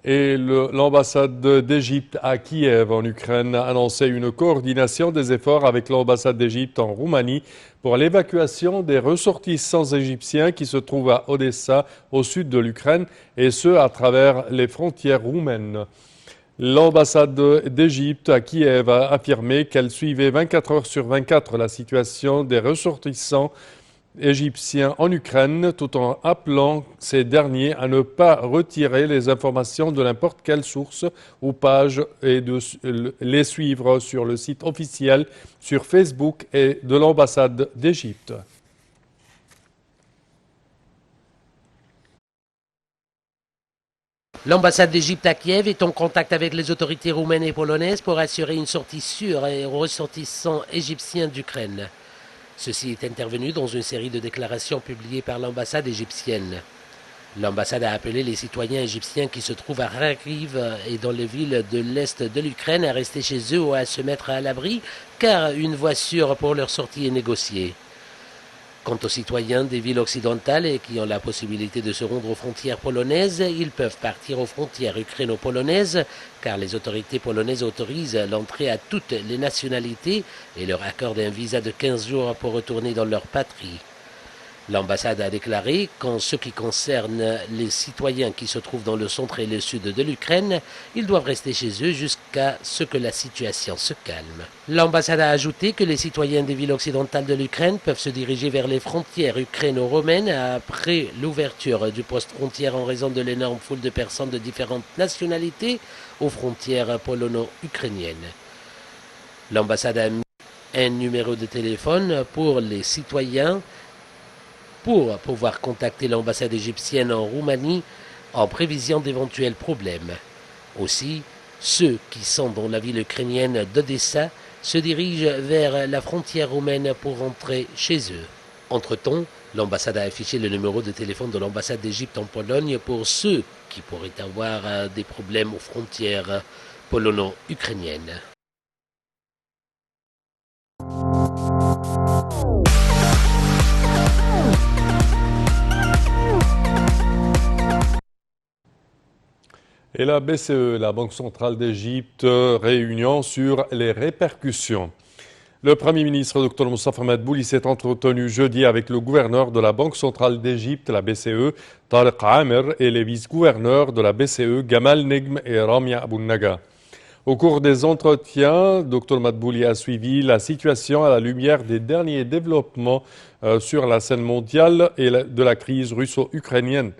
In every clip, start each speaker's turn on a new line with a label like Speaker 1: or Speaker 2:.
Speaker 1: Et l'ambassade d'Égypte à Kiev, en Ukraine, a annoncé une coordination des efforts avec l'ambassade d'Égypte en Roumanie pour l'évacuation des ressortissants égyptiens qui se trouvent à Odessa, au sud de l'Ukraine, et ce, à travers les frontières roumaines. L'ambassade d'Égypte à Kiev a affirmé qu'elle suivait 24 heures sur 24 la situation des ressortissants égyptiens en Ukraine, tout en appelant ces derniers à ne pas retirer les informations de n'importe quelle source ou page et de les suivre sur le site officiel, sur Facebook et de l'ambassade d'Égypte.
Speaker 2: L'ambassade d'Égypte à Kiev est en contact avec les autorités roumaines et polonaises pour assurer une sortie sûre aux ressortissants égyptiens d'Ukraine. Ceci est intervenu dans une série de déclarations publiées par l'ambassade égyptienne. L'ambassade a appelé les citoyens égyptiens qui se trouvent à Kharkiv et dans les villes de l'est de l'Ukraine à rester chez eux ou à se mettre à l'abri, car une voie sûre pour leur sortie est négociée. Quant aux citoyens des villes occidentales et qui ont la possibilité de se rendre aux frontières polonaises, ils peuvent partir aux frontières ukraino-polonaises, car les autorités polonaises autorisent l'entrée à toutes les nationalités et leur accordent un visa de 15 jours pour retourner dans leur patrie. L'ambassade a déclaré qu'en ce qui concerne les citoyens qui se trouvent dans le centre et le sud de l'Ukraine, ils doivent rester chez eux jusqu'à ce que la situation se calme. L'ambassade a ajouté que les citoyens des villes occidentales de l'Ukraine peuvent se diriger vers les frontières ukraino-romaines après l'ouverture du poste frontière en raison de l'énorme foule de personnes de différentes nationalités aux frontières polono-ukrainiennes. L'ambassade a mis un numéro de téléphone pour les citoyens pour pouvoir contacter l'ambassade égyptienne en Roumanie en prévision d'éventuels problèmes. Aussi, ceux qui sont dans la ville ukrainienne d'Odessa se dirigent vers la frontière roumaine pour rentrer chez eux. Entre-temps, l'ambassade a affiché le numéro de téléphone de l'ambassade d'Égypte en Pologne pour ceux qui pourraient avoir des problèmes aux frontières polono-ukrainiennes.
Speaker 1: Et la BCE, la Banque centrale d'Égypte, réunion sur les répercussions. Le Premier ministre Dr Moustapha Madbouli s'est entretenu jeudi avec le gouverneur de la Banque centrale d'Égypte, la BCE, Tariq Amer, et les vice-gouverneurs de la BCE, Gamal Negm et Ramia Abounaga. Au cours des entretiens, Dr Madbouli a suivi la situation à la lumière des derniers développements sur la scène mondiale et de la crise russo-ukrainienne.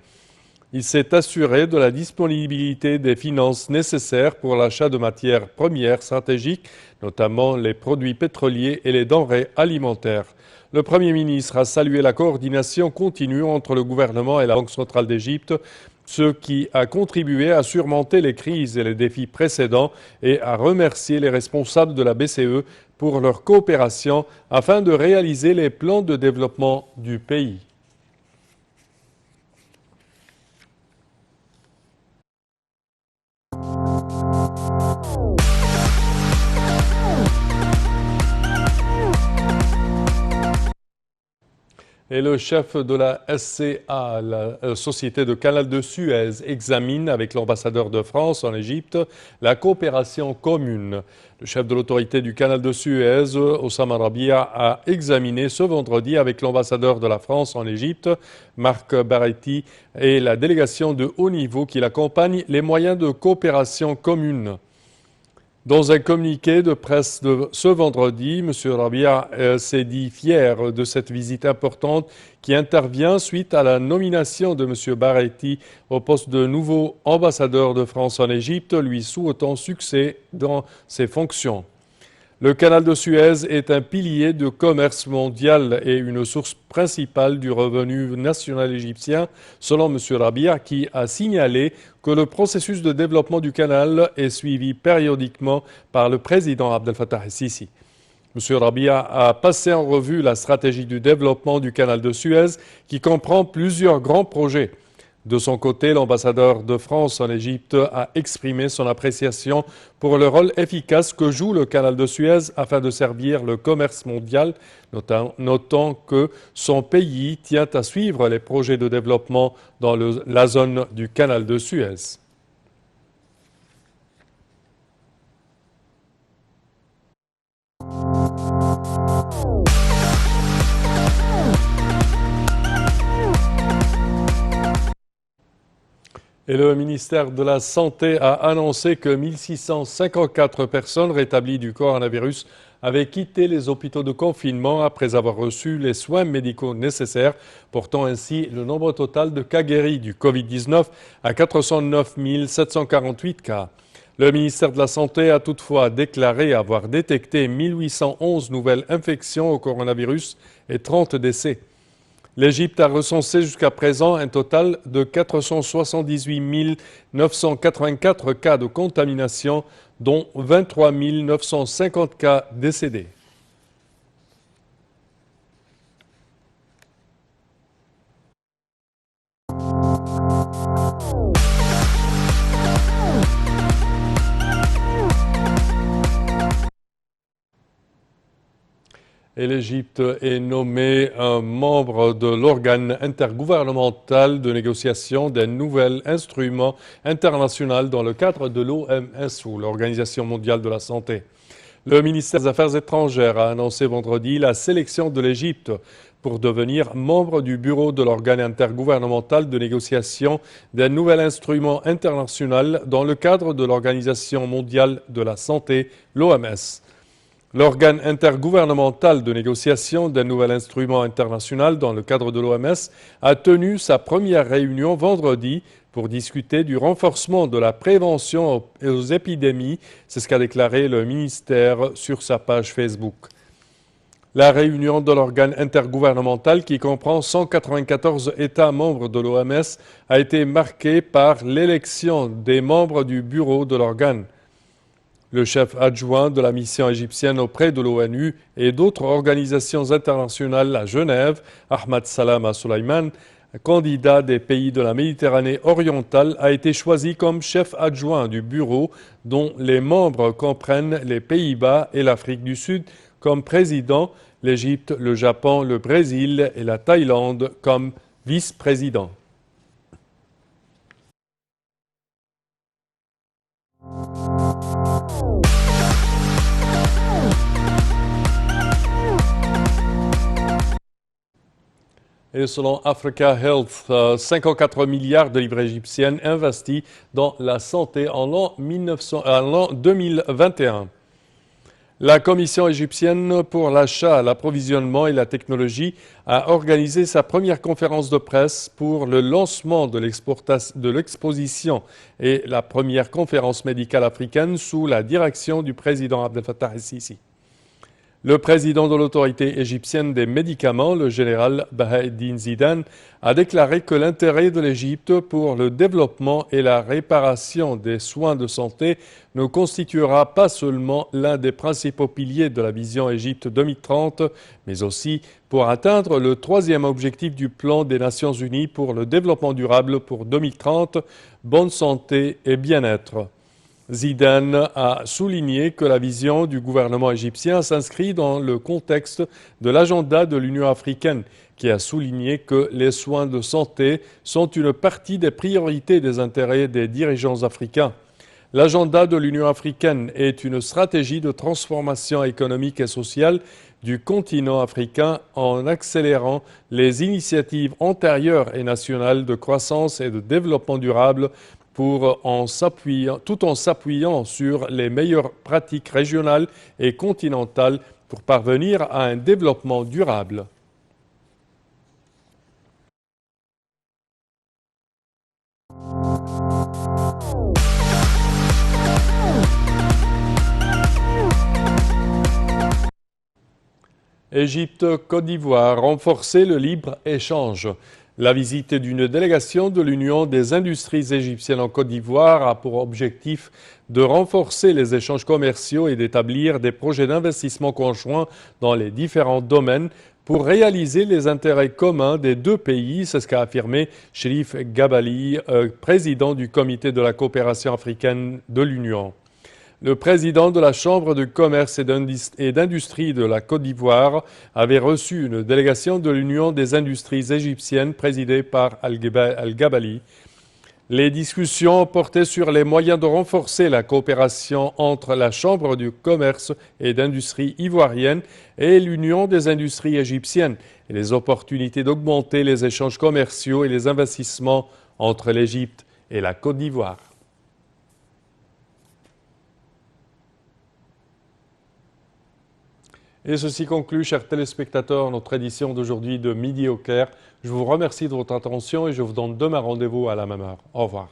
Speaker 1: Il s'est assuré de la disponibilité des finances nécessaires pour l'achat de matières premières stratégiques, notamment les produits pétroliers et les denrées alimentaires. Le Premier ministre a salué la coordination continue entre le gouvernement et la Banque centrale d'Égypte, ce qui a contribué à surmonter les crises et les défis précédents, et a remercié les responsables de la BCE pour leur coopération afin de réaliser les plans de développement du pays. Et le chef de la SCA, la Société de Canal de Suez, examine avec l'ambassadeur de France en Égypte la coopération commune. Le chef de l'autorité du Canal de Suez, Oussama Rabia, a examiné ce vendredi avec l'ambassadeur de la France en Égypte, Marc Baretti, et la délégation de haut niveau qui l'accompagne, les moyens de coopération commune. Dans un communiqué de presse de ce vendredi, M. Rabia s'est dit fier de cette visite importante qui intervient suite à la nomination de M. Baretti au poste de nouveau ambassadeur de France en Égypte, lui souhaitant succès dans ses fonctions. Le canal de Suez est un pilier de commerce mondial et une source principale du revenu national égyptien, selon M. Rabia, qui a signalé que le processus de développement du canal est suivi périodiquement par le président Abdel Fattah el-Sisi. M. Rabia a passé en revue la stratégie du développement du canal de Suez qui comprend plusieurs grands projets. De son côté, l'ambassadeur de France en Égypte a exprimé son appréciation pour le rôle efficace que joue le canal de Suez afin de servir le commerce mondial, notant que son pays tient à suivre les projets de développement dans la zone du canal de Suez. Et le ministère de la Santé a annoncé que 1654 personnes rétablies du coronavirus avaient quitté les hôpitaux de confinement après avoir reçu les soins médicaux nécessaires, portant ainsi le nombre total de cas guéris du Covid-19 à 409 748 cas. Le ministère de la Santé a toutefois déclaré avoir détecté 1811 nouvelles infections au coronavirus et 30 décès. L'Égypte a recensé jusqu'à présent un total de 478 984 cas de contamination, dont 23 950 cas décédés. Et l'Égypte est nommée un membre de l'organe intergouvernemental de négociation d'un nouvel instrument international dans le cadre de l'OMS, ou l'Organisation mondiale de la santé. Le ministère des Affaires étrangères a annoncé vendredi la sélection de l'Égypte pour devenir membre du bureau de l'organe intergouvernemental de négociation d'un nouvel instrument international dans le cadre de l'Organisation mondiale de la santé, l'OMS. L'organe intergouvernemental de négociation d'un nouvel instrument international dans le cadre de l'OMS a tenu sa première réunion vendredi pour discuter du renforcement de la prévention aux épidémies. C'est ce qu'a déclaré le ministère sur sa page Facebook. La réunion de l'organe intergouvernemental, qui comprend 194 États membres de l'OMS, a été marquée par l'élection des membres du bureau de l'organe. Le chef adjoint de la mission égyptienne auprès de l'ONU et d'autres organisations internationales à Genève, Ahmad Salama Soulaiman, candidat des pays de la Méditerranée orientale, a été choisi comme chef adjoint du bureau, dont les membres comprennent les Pays-Bas et l'Afrique du Sud comme président, l'Égypte, le Japon, le Brésil et la Thaïlande comme vice-président. Et selon Africa Health, 54 milliards de livres égyptiennes investis dans la santé en l'an 2021. La Commission égyptienne pour l'achat, l'approvisionnement et la technologie a organisé sa première conférence de presse pour le lancement de l'exposition et la première conférence médicale africaine sous la direction du président Abdel Fattah el-Sisi. Le président de l'autorité égyptienne des médicaments, le général Baha'eddine Zidane, a déclaré que l'intérêt de l'Égypte pour le développement et la réparation des soins de santé ne constituera pas seulement l'un des principaux piliers de la vision Égypte 2030, mais aussi pour atteindre le troisième objectif du plan des Nations Unies pour le développement durable pour 2030, bonne santé et bien-être. Zidane a souligné que la vision du gouvernement égyptien s'inscrit dans le contexte de l'agenda de l'Union africaine, qui a souligné que les soins de santé sont une partie des priorités des intérêts des dirigeants africains. L'agenda de l'Union africaine est une stratégie de transformation économique et sociale du continent africain en accélérant les initiatives antérieures et nationales de croissance et de développement durable tout en s'appuyant sur les meilleures pratiques régionales et continentales pour parvenir à un développement durable. Égypte-Côte d'Ivoire, renforcer le libre-échange. La visite d'une délégation de l'Union des industries égyptiennes en Côte d'Ivoire a pour objectif de renforcer les échanges commerciaux et d'établir des projets d'investissement conjoints dans les différents domaines pour réaliser les intérêts communs des deux pays. C'est ce qu'a affirmé Cherif Gabali, président du comité de la coopération africaine de l'Union. Le président de la Chambre de commerce et d'industrie de la Côte d'Ivoire avait reçu une délégation de l'Union des industries égyptiennes présidée par Al-Gabali. Les discussions portaient sur les moyens de renforcer la coopération entre la Chambre du commerce et d'industrie ivoirienne et l'Union des industries égyptiennes et les opportunités d'augmenter les échanges commerciaux et les investissements entre l'Égypte et la Côte d'Ivoire. Et ceci conclut, chers téléspectateurs, notre édition d'aujourd'hui de Midi au Caire. Je vous remercie de votre attention et je vous donne demain rendez-vous à la même heure. Au revoir.